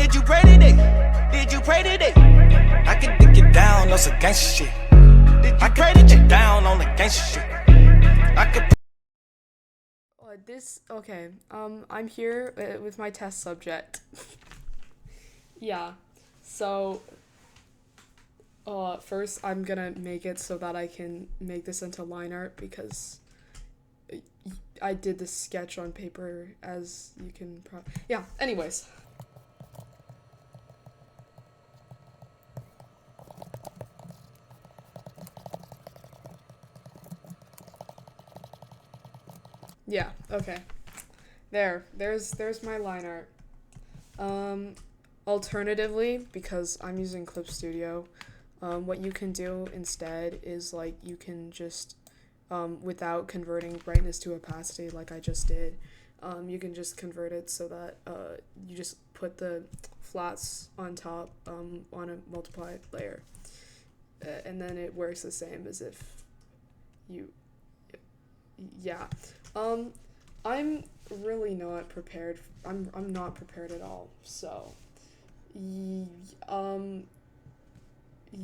Did you pray today? Did you pray today? I can dig you down on some gangsta shit. Did you pray to you down on the gangsta shit? I could. I'm here with my test subject. Yeah, so, first I'm gonna make it so that I can make this into line art because I did this sketch on paper, as you can yeah, anyways. Yeah, okay. There's my line art. Um, Alternatively, because I'm using Clip Studio, what you can do instead is like you can just, without converting brightness to opacity like I just did, you can just convert it so that you just put the flats on top on a multiplied layer, and then it works the same as if you, yeah. Um, I'm really not prepared. I'm not prepared at all. So, y- um,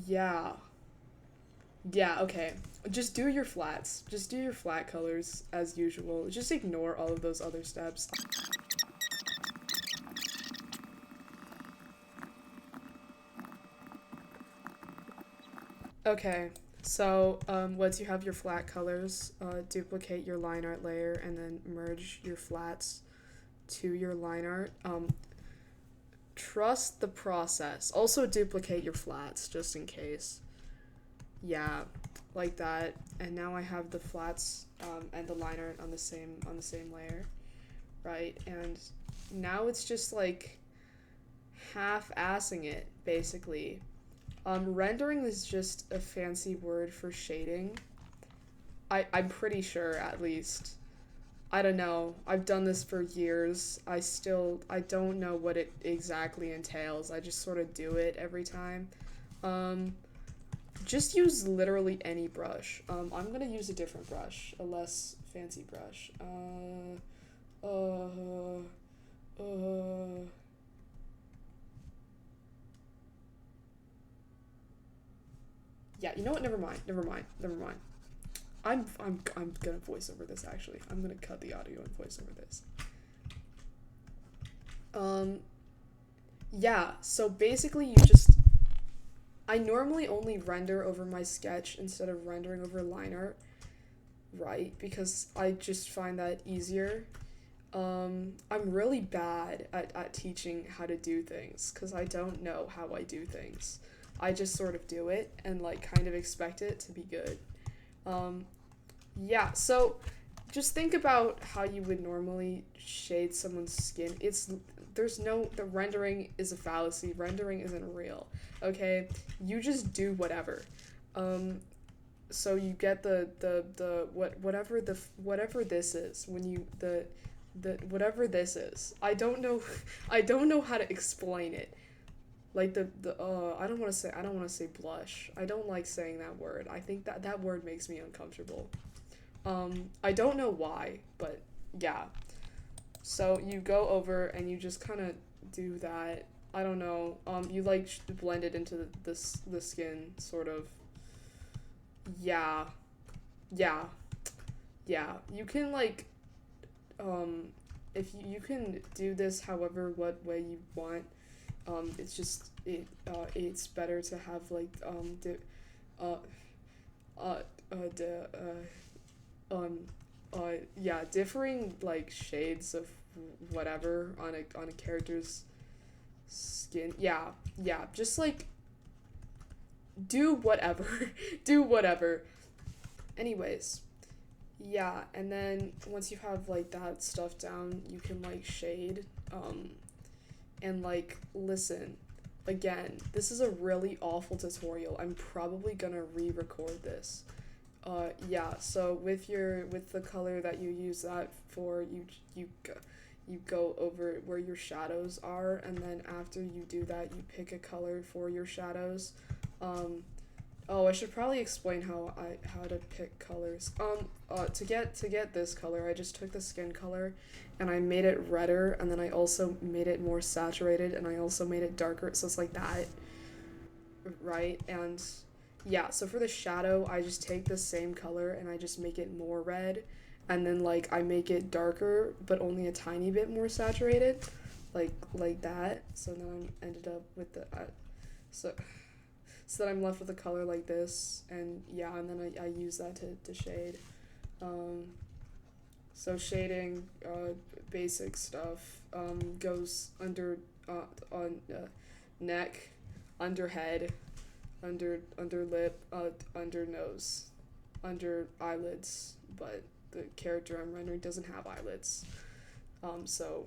yeah. Yeah, okay. Just do your flats. Just do your flat colors as usual. Just ignore all of those other steps. Okay, so once you have your flat colors, duplicate your line art layer and then merge your flats to your line art. Trust the process. Also duplicate your flats just in case. Yeah, like that. And now I have the flats and the line art on the same layer, right? And now it's just like half-assing it basically. Rendering is just a fancy word for shading. I'm pretty sure, at least. I don't know. I've done this for years. I don't know what it exactly entails. I just sort of do it every time. Um, just use literally any brush. I'm gonna use a different brush, a less fancy brush. Uh, uh, yeah, you know what? Never mind. Never mind. Never mind. I'm gonna voice over this actually. I'm gonna cut the audio and voice over this. Um, yeah, so basically you just I normally only render over my sketch instead of rendering over line art, right? Because I just find that easier. I'm really bad at teaching how to do things because I don't know how I do things. I just sort of do it and like kind of expect it to be good. Um, Yeah, so just think about how you would normally shade someone's skin. The rendering is a fallacy. Rendering isn't real. Okay? You just do whatever. Um so you get whatever this is when you the whatever this is. I don't know I don't know how to explain it. Like I don't want to say blush. I don't like saying that word. I think that word makes me uncomfortable. I don't know why, but yeah. So you go over and you just kind of do that. I don't know. You like blend it into the skin, sort of. Yeah, yeah, yeah. You can like, if you can do this however what way you want. It's better to have like uh uh the um yeah, differing like shades of whatever on a character's skin. Yeah, yeah, just like do whatever. Do whatever. Anyways, yeah, and then once you have like that stuff down, you can like shade and like listen. Again, this is a really awful tutorial. I'm probably gonna re-record this. Yeah, so with the color that you use that for, you go over where your shadows are, and then after you do that, you pick a color for your shadows. Um, Oh, I should probably explain how to pick colors. To get this color, I just took the skin color and I made it redder, and then I also made it more saturated, and I also made it darker, so it's like that, right? And yeah, so for the shadow, I just take the same color and I just make it more red, and then like I make it darker but only a tiny bit more saturated, like that. So then I ended up with the so so that I'm left with a color like this, and yeah, and then I use that to shade. So shading, basic stuff, goes under, on neck, under head, under lip, under nose, under eyelids, but the character I'm rendering doesn't have eyelids. So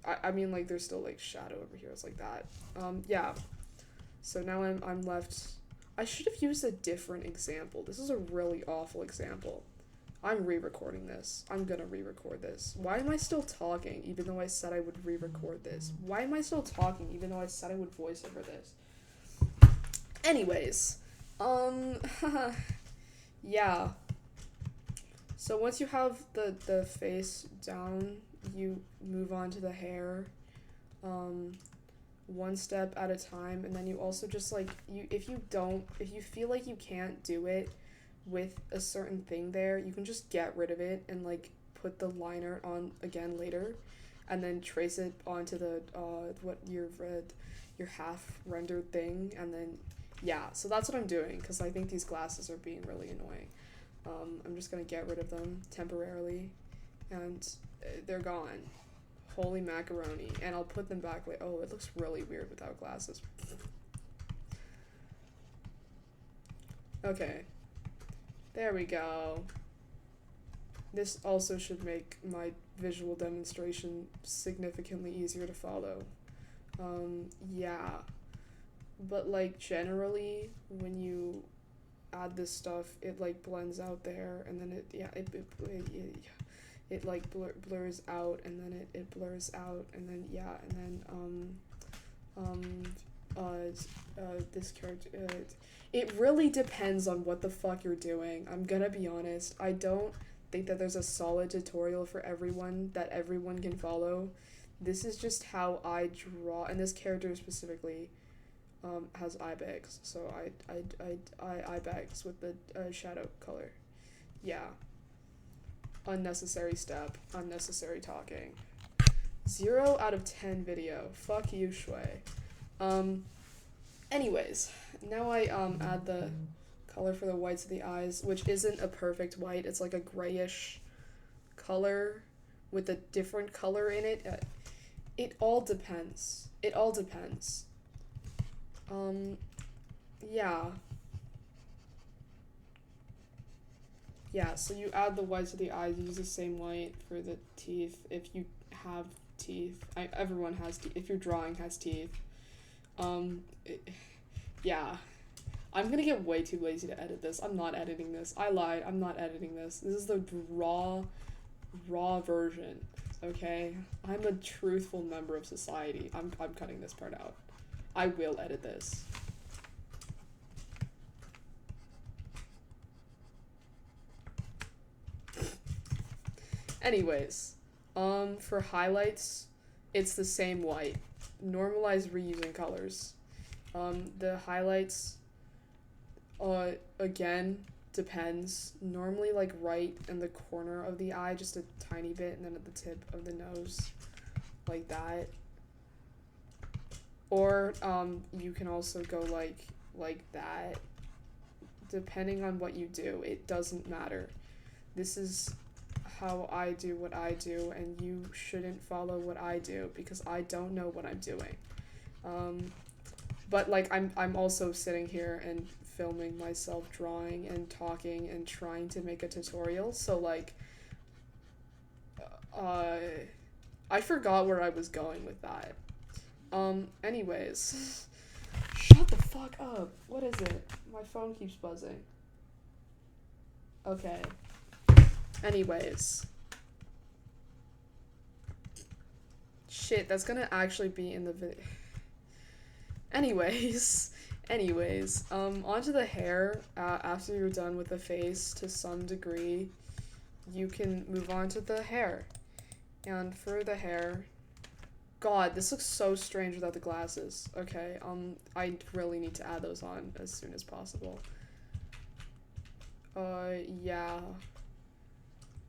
I mean, like, there's still like shadow over here. It's like that. Yeah. So now I'm left. I should have used a different example. This is a really awful example. I'm re-recording this. I'm gonna re-record this. Why am I still talking even though I said I would re-record this? Why am I still talking even though I said I would voice over this? Anyways, yeah. So once you have the face down, you move on to the hair, one step at a time, and then you also just like, if you feel like you can't do it with a certain thing there, you can just get rid of it and like put the liner on again later, and then trace it onto the what your half rendered thing, and then yeah, so that's what I'm doing because I think these glasses are being really annoying. I'm just gonna get rid of them temporarily, and they're gone. Holy macaroni. And I'll put them back like, oh, it looks really weird without glasses. Okay. There we go. This also should make my visual demonstration significantly easier to follow. Yeah. But like generally, when you add this stuff, it like blends out there, and then it like blurs out, and then it blurs out, and then yeah, and then this character, it really depends on what the fuck you're doing. I'm gonna be honest, I don't think that there's a solid tutorial for everyone that everyone can follow. This is just how I draw, and this character specifically has eye bags, so I eye bags with the shadow color. Yeah. Unnecessary step. Unnecessary talking. 0 out of 10 video. Fuck you, shui. Anyways, now I add the color for the whites of the eyes, which isn't a perfect white. It's like a grayish color with a different color in it. It all depends. It all depends. Yeah. Yeah, so you add the whites of the eyes, use the same white for the teeth if you have teeth. Everyone has teeth. If your drawing has teeth. Yeah. I'm gonna get way too lazy to edit this. I'm not editing this. I lied. I'm not editing this. This is the raw version, okay? I'm a truthful member of society. I'm cutting this part out. I will edit this. Anyways, for highlights, it's the same white. Normalize reusing colors. The highlights, again, depends. Normally, like, right in the corner of the eye, just a tiny bit, and then at the tip of the nose, like that. Or, you can also go, like that. Depending on what you do, it doesn't matter. This is how I do what I do, and you shouldn't follow what I do because I don't know what I'm doing. But like I'm also sitting here and filming myself drawing and talking and trying to make a tutorial, so like I forgot where I was going with that. Anyways. Shut the fuck up. What is it? My phone keeps buzzing. Okay. Anyways. Shit, that's gonna actually be in the video. Anyways, Anyways, onto the hair. After you're done with the face to some degree, you can move on to the hair. And for the hair, God, this looks so strange without the glasses. Okay, I really need to add those on as soon as possible. Yeah.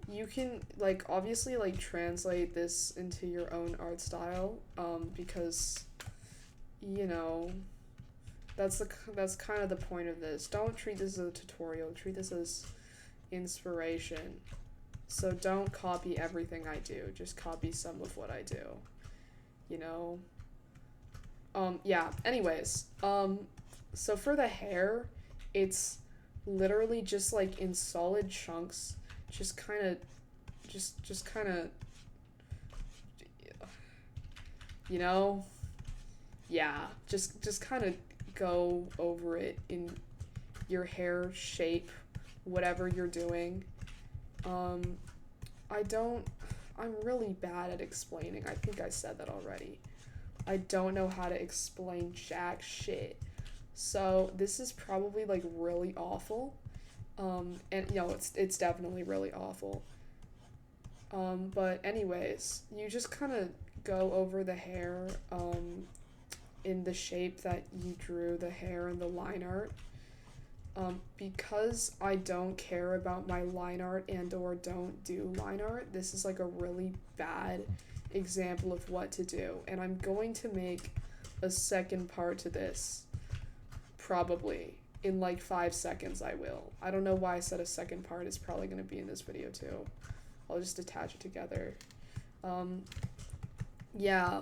You can, like, obviously, like, translate this into your own art style, because, you know, that's kind of the point of this. Don't treat this as a tutorial, treat this as inspiration. So don't copy everything I do, just copy some of what I do, you know? Yeah, anyways, so for the hair, it's literally just, like, in solid chunks, just kind of, you know? Yeah, just kind of go over it in your hair shape, whatever you're doing. I'm really bad at explaining. I think I said that already. I don't know how to explain jack shit. So this is probably, like, really awful. And, you know, it's definitely really awful. But anyways, you just kind of go over the hair, in the shape that you drew the hair in the line art. Because I don't care about my line art and or don't do line art, this is, like, a really bad example of what to do. And I'm going to make a second part to this, probably. In, like, 5 seconds I will. I don't know why I said a second part. It's probably going to be in this video too. I'll just attach it together. Yeah.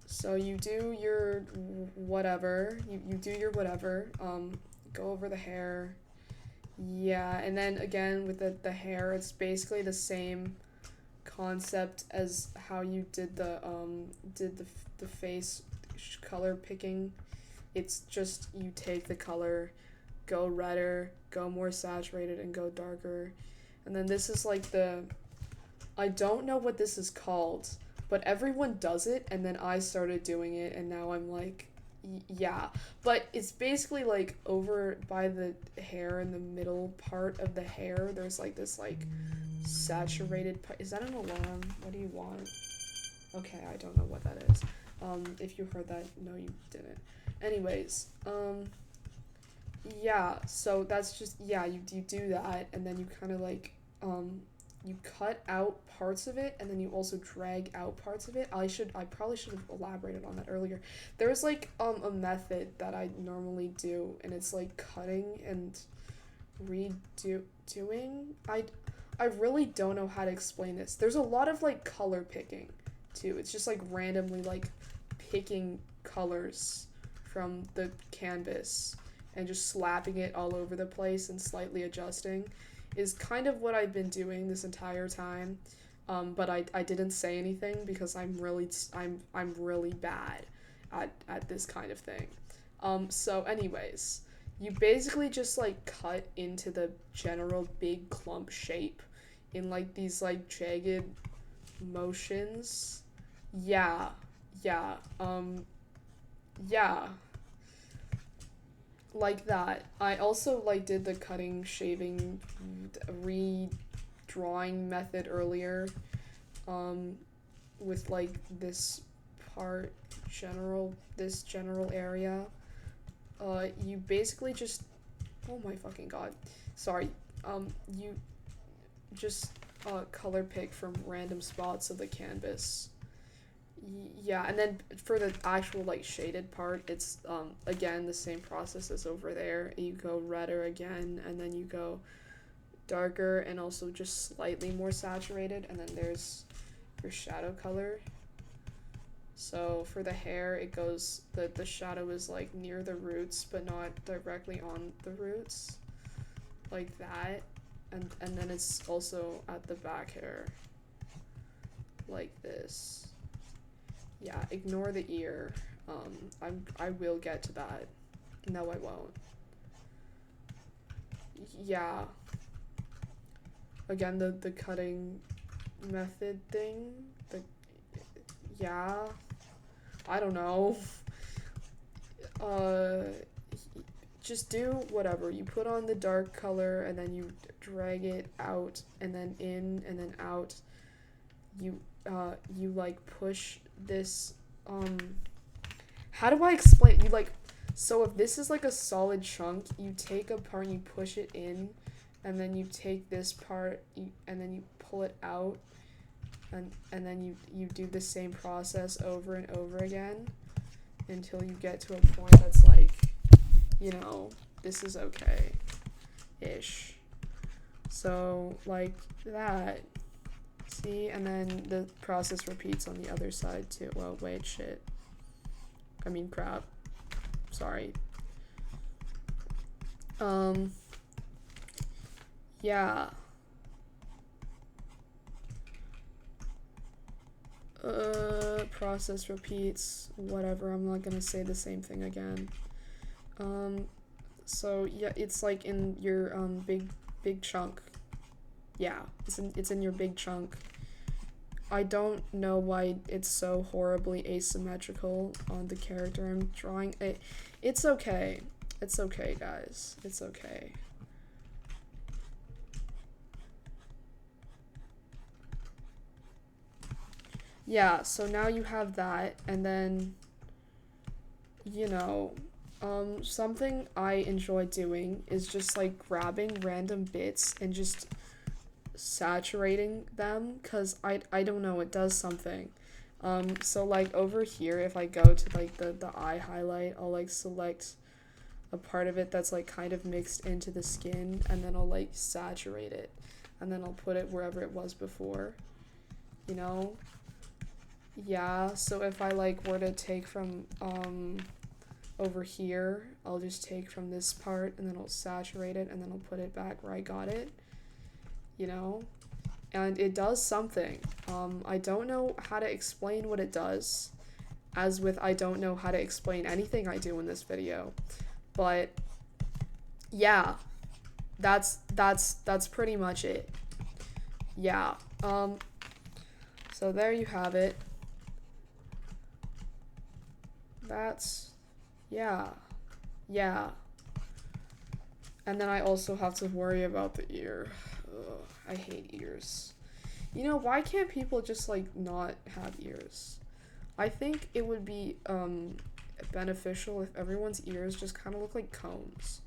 So you do your whatever. You do your whatever. Go over the hair. Yeah, and then again with the hair, it's basically the same concept as how you did the face color picking. It's just you take the color, go redder, go more saturated, and go darker. And then this is like I don't know what this is called, but everyone does it, and then I started doing it, and now I'm like, yeah. But it's basically like over by the hair, in the middle part of the hair, there's like this like saturated part. Is that an alarm? What do you want? Okay, I don't know what that is. If you heard that, no you didn't. Anyways, yeah, so that's just, yeah, you do that, and then you kind of like, you cut out parts of it, and then you also drag out parts of it. I probably should have elaborated on that earlier. There's like, a method that I normally do, and it's like cutting and doing. I really don't know how to explain this. There's a lot of like color picking, too. It's just like randomly like picking colors from the canvas and just slapping it all over the place and slightly adjusting is kind of what I've been doing this entire time. But I didn't say anything because I'm really bad at this kind of thing. So anyways, you basically just like cut into the general big clump shape in like these like jagged motions. Yeah. Yeah. Like that. I also like did the cutting, shaving, redrawing method earlier, with like this part, this general area. You basically just, oh my fucking god, sorry, you just color pick from random spots of the canvas. Yeah, and then for the actual like shaded part, it's again the same process as over there. You go redder again, and then you go darker and also just slightly more saturated, and then there's your shadow color. So for the hair, it goes, the shadow is like near the roots but not directly on the roots, like that, and then it's also at the back hair like this. Yeah, ignore the ear. I will get to that. No, I won't. Yeah. Again, the cutting method thing. Yeah. I don't know. just do whatever. You put on the dark color and then you drag it out and then in and then out. You like push this, how do I explain? You like, so if this is like a solid chunk, you take a part and you push it in, and then you take this part and then you pull it out, and then you do the same process over and over again until you get to a point that's like, you know, this is okay-ish. So, like that. See? And then the process repeats on the other side, too. Well, wait, shit. I mean, crap. Sorry. Yeah. Process repeats. Whatever, I'm not gonna say the same thing again. So, yeah, it's like in your, big chunk. Yeah, it's in your big chunk. I don't know why it's so horribly asymmetrical on the character I'm drawing. It's okay. It's okay, guys. It's okay. Yeah, so now you have that, and then, you know, something I enjoy doing is just, like, grabbing random bits and just saturating them, because I don't know, it does something. So, like, over here, if I go to, like, the eye highlight, I'll, like, select a part of it that's, like, kind of mixed into the skin, and then I'll, like, saturate it, and then I'll put it wherever it was before, you know? Yeah, so if I, like, were to take from, over here, I'll just take from this part, and then I'll saturate it, and then I'll put it back where I got it, you know? And it does something. I don't know how to explain what it does, as with I don't know how to explain anything I do in this video, but yeah, that's pretty much it. Yeah, so there you have it. That's, yeah, and then I also have to worry about the ear. Ugh, I hate ears. You know, why can't people just, like, not have ears? I think it would be, beneficial if everyone's ears just kind of look like combs.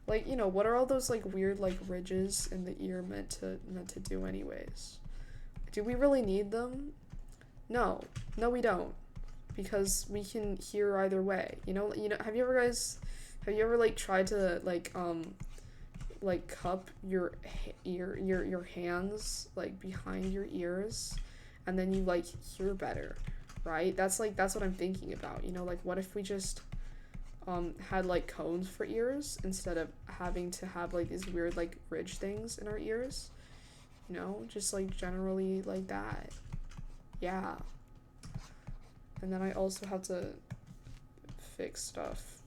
Like, you know, what are all those, like, weird, like, ridges in the ear meant to do anyways? Do we really need them? No, we don't. Because we can hear either way. You know, have you ever, like, tried to, like, cup your hands, like, behind your ears, and then you, like, hear better, right? That's what I'm thinking about, you know, like, what if we just, had, like, cones for ears, instead of having to have, like, these weird, like, ridge things in our ears, you know, just, like, generally like that. Yeah. And then I also have to fix stuff.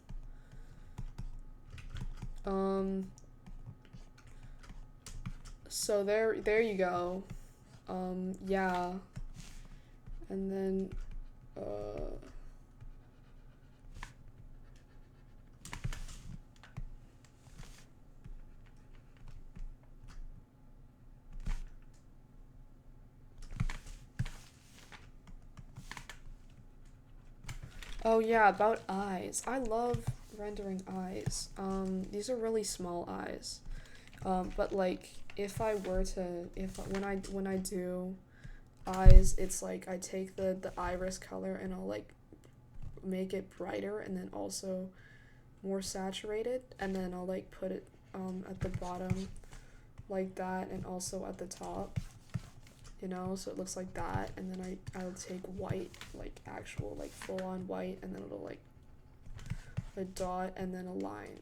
So there you go. Yeah. And then, oh yeah, about eyes. I love rendering eyes. These are really small eyes. But like if I were to, when I do eyes, it's like I take the iris color and I'll like make it brighter and then also more saturated, and then I'll like put it at the bottom like that, and also at the top, you know, so it looks like that. And then I'll take white, like actual like full on white, and then it'll like a dot and then a line.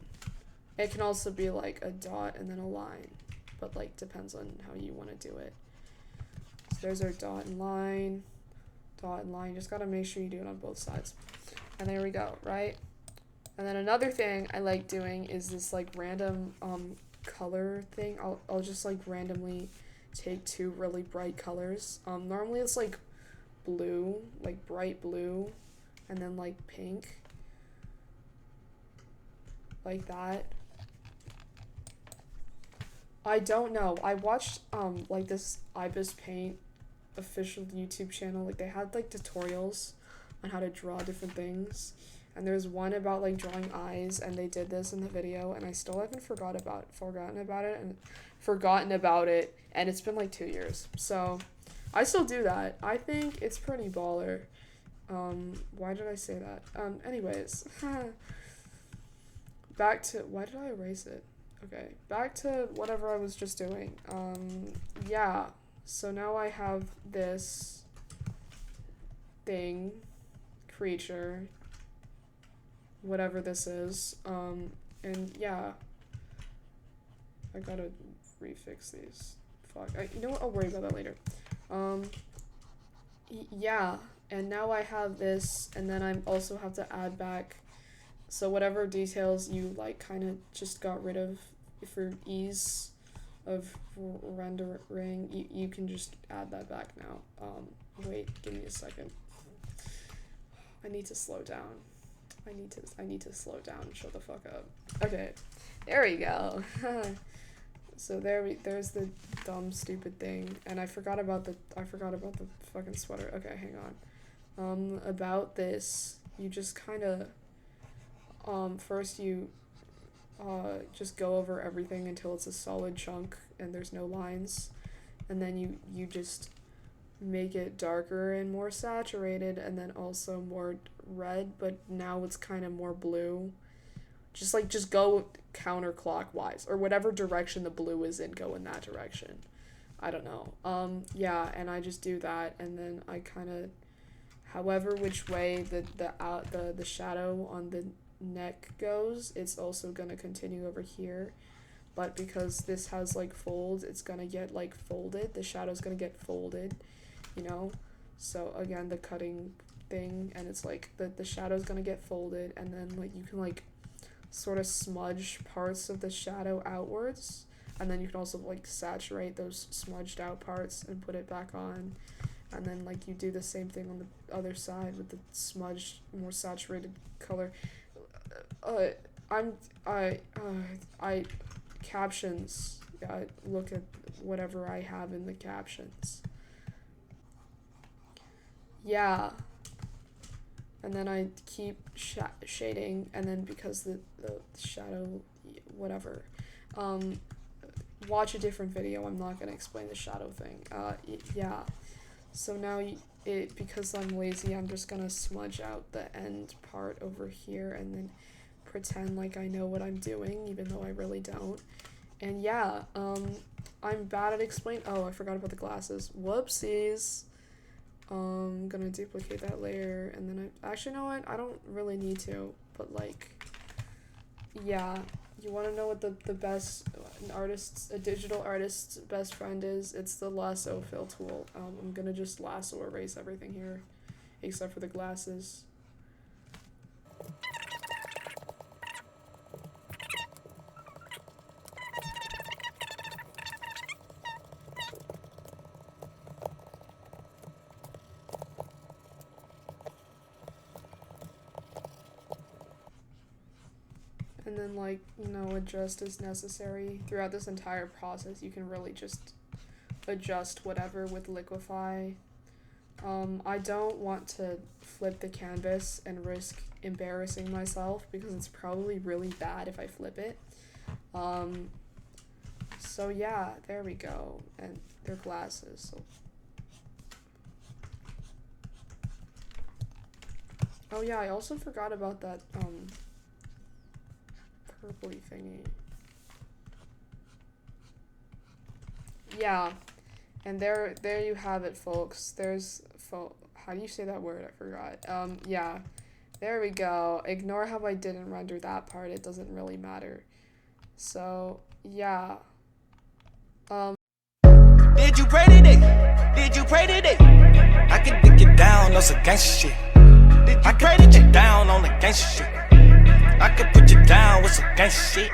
It can also be like a dot and then a line, but like depends on how you want to do it. So there's our dot and line, just gotta make sure you do it on both sides. And there we go, right? And then another thing I like doing is this like random color thing. I'll just like randomly take two really bright colors. Normally it's like blue, like bright blue, and then like pink. like that. I don't know. I watched like this Ibis Paint official YouTube channel. Like they had like tutorials on how to draw different things, and there's one about like drawing eyes, and they did this in the video, and I still haven't forgotten about it, and it's been like 2 years. So I still do that. I think it's pretty baller. Why did I say that? Anyways, back to, why did I erase it? Okay, back to whatever I was just doing. Yeah, so now I have this thing, creature, whatever this is, and yeah, I gotta refix these. Fuck, you know what, I'll worry about that later. Yeah, and now I have this, and then I also have to add back, so whatever details you like kind of just got rid of for ease of rendering, you can just add that back now. Wait, give me a second. I need to slow down. I need to slow down and shut the fuck up. Okay, there we go. So there's the dumb stupid thing, and I forgot about the fucking sweater. Okay, hang on. About this, you just kind of first you just go over everything until it's a solid chunk and there's no lines, and then you just make it darker and more saturated, and then also more red, but now it's kind of more blue. Just go counterclockwise, or whatever direction the blue is in, go in that direction. I don't know. Yeah, and I just do that, and then I kind of, however which way the shadow on the neck goes, it's also gonna continue over here, but because this has like folds, it's gonna get like folded. The shadow's gonna get folded, you know. So again, the cutting thing, and it's like the shadow's gonna get folded, and then like you can like sort of smudge parts of the shadow outwards, and then you can also like saturate those smudged out parts and put it back on, and then like you do the same thing on the other side with the smudged, more saturated color. Captions. Yeah, look at whatever I have in the captions. Yeah. And then I keep shading, and then because the shadow, whatever. Watch a different video. I'm not gonna explain the shadow thing. Yeah. So now because I'm lazy, I'm just gonna smudge out the end part over here, and then pretend like I know what I'm doing, even though I really don't. And yeah, I'm bad at explaining. Oh, I forgot about the glasses. Whoopsies. I'm gonna duplicate that layer, and then actually, you know what? I don't really need to, but like, yeah. You want to know what the best a digital artist's best friend is? It's the lasso fill tool. I'm gonna just lasso erase everything here, except for the glasses. And then, like, you know, adjust as necessary. Throughout this entire process, you can really just adjust whatever with liquify. I don't want to flip the canvas and risk embarrassing myself, because it's probably really bad if I flip it. So yeah, there we go. And they're glasses. So. Oh yeah, I also forgot about that, purpley thingy. Yeah, and there you have it, folks. How do you say that word? I forgot. Yeah, there we go. Ignore how I didn't render that part. It doesn't really matter. So yeah. Did you pray today? Did you pray today? I can dig it down on some gangsta shit. I can put you down on the gangsta shit. I could put you down with some gangsta shit.